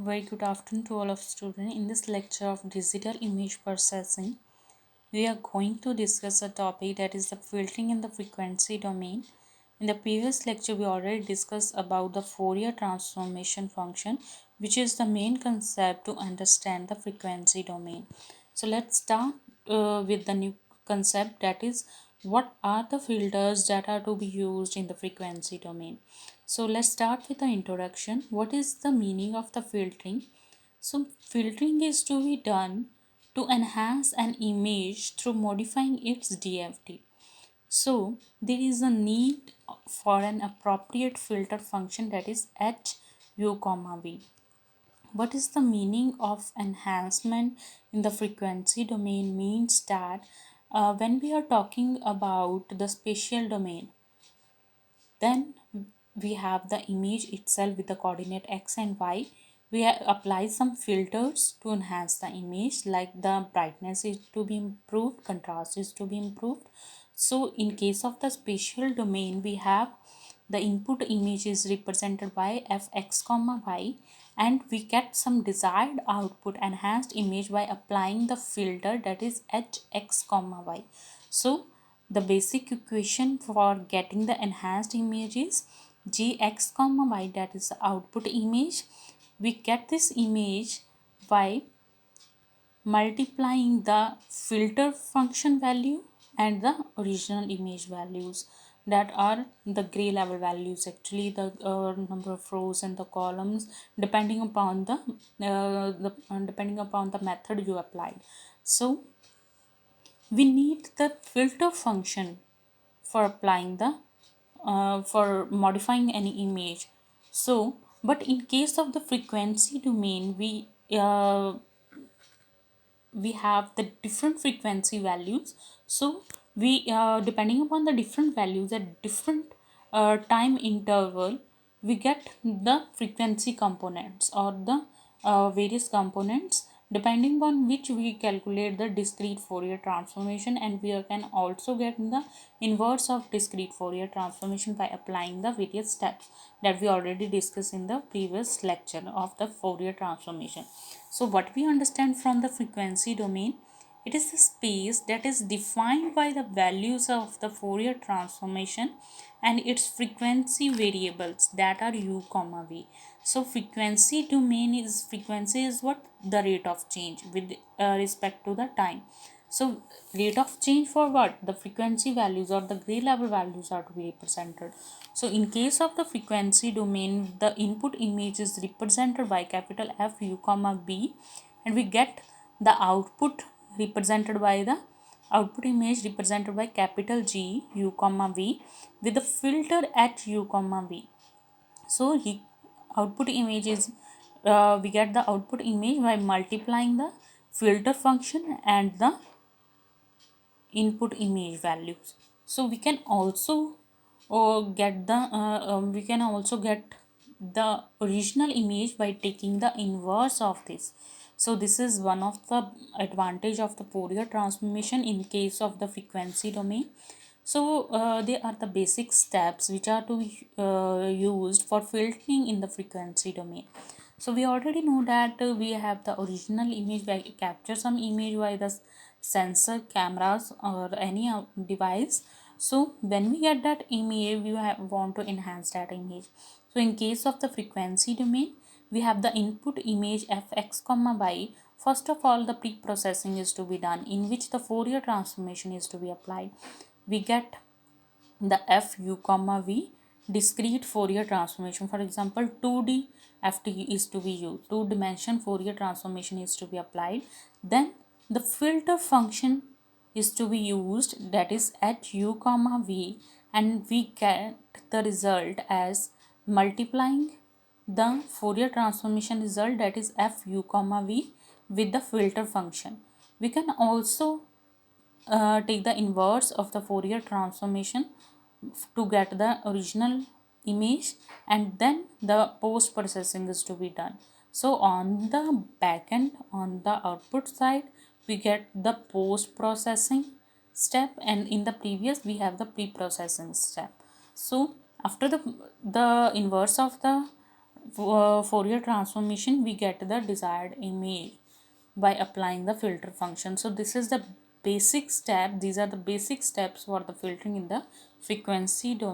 Very good afternoon to all of students. In this lecture of digital image processing, we are going to discuss a topic that is the filtering in the frequency domain. In the previous lecture, we already discussed about the Fourier transformation function, which is the main concept to understand the frequency domain. So let's start with the new concept, that is what are the filters that are to be used in the frequency domain. So let's start with the introduction. What is the meaning of the filtering? So filtering is to be done to enhance an image through modifying its DFT. So there is a need for an appropriate filter function, that is h u comma v. What is the meaning of enhancement in the frequency domain? Means that when we are talking about the spatial domain, then we have the image itself with the coordinate x and y. We apply some filters to enhance the image, like the brightness is to be improved, contrast is to be improved. So in case of the spatial domain, we have the input image is represented by fx comma y, and we get some desired output enhanced image by applying the filter, that is hx comma y. So the basic equation for getting the enhanced image is gx comma y, that is the output image. We get this image by multiplying the filter function value and the original image values, that are the gray level values, actually the number of rows and the columns, depending upon the method you applied. So we need the filter function for applying the for modifying any image. So but in case of the frequency domain, we have the different frequency values. So we depending upon the different values at different time interval, we get the frequency components or the various components, depending on which we calculate the discrete Fourier transformation, and we can also get the inverse of discrete Fourier transformation by applying the various steps that we already discussed in the previous lecture of the Fourier transformation. So what we understand from the frequency domain, it is the space that is defined by the values of the Fourier transformation and its frequency variables, that are u comma v. So frequency domain is, frequency is what? The rate of change with respect to the time. So rate of change for what? The frequency values or the gray level values are to be represented. So in case of the frequency domain, the input image is represented by capital F u comma b, and we get the output represented by the output image represented by capital G u comma v with the filter at u comma v. So output image is we get the output image by multiplying the filter function and the input image values. So we can also we can also get the original image by taking the inverse of this. So this is one of the advantage of the Fourier transformation in case of the frequency domain. So they are the basic steps which are to be used for filtering in the frequency domain. So we already know that we have the original image by capture some image by the sensor, cameras, or any device. So when we get that image, we want to enhance that image. So in case of the frequency domain, we have the input image fx comma y. First of all, the pre-processing is to be done, in which the Fourier transformation is to be applied. We get the f u comma v discrete Fourier transformation. For example, 2D ft is to be used, two dimension Fourier transformation is to be applied. Then the filter function is to be used, that is at u comma v, and we get the result as multiplying the Fourier transformation result, that is f u comma v, with the filter function. We can also take the inverse of the Fourier transformation to get the original image, and then the post processing is to be done. So on the back end, on the output side, we get the post processing step, and in the previous we have the pre processing step. So after the inverse of the Fourier transformation, we get the desired image by applying the filter function. So this is the basic step. These are the basic steps for the filtering in the frequency domain.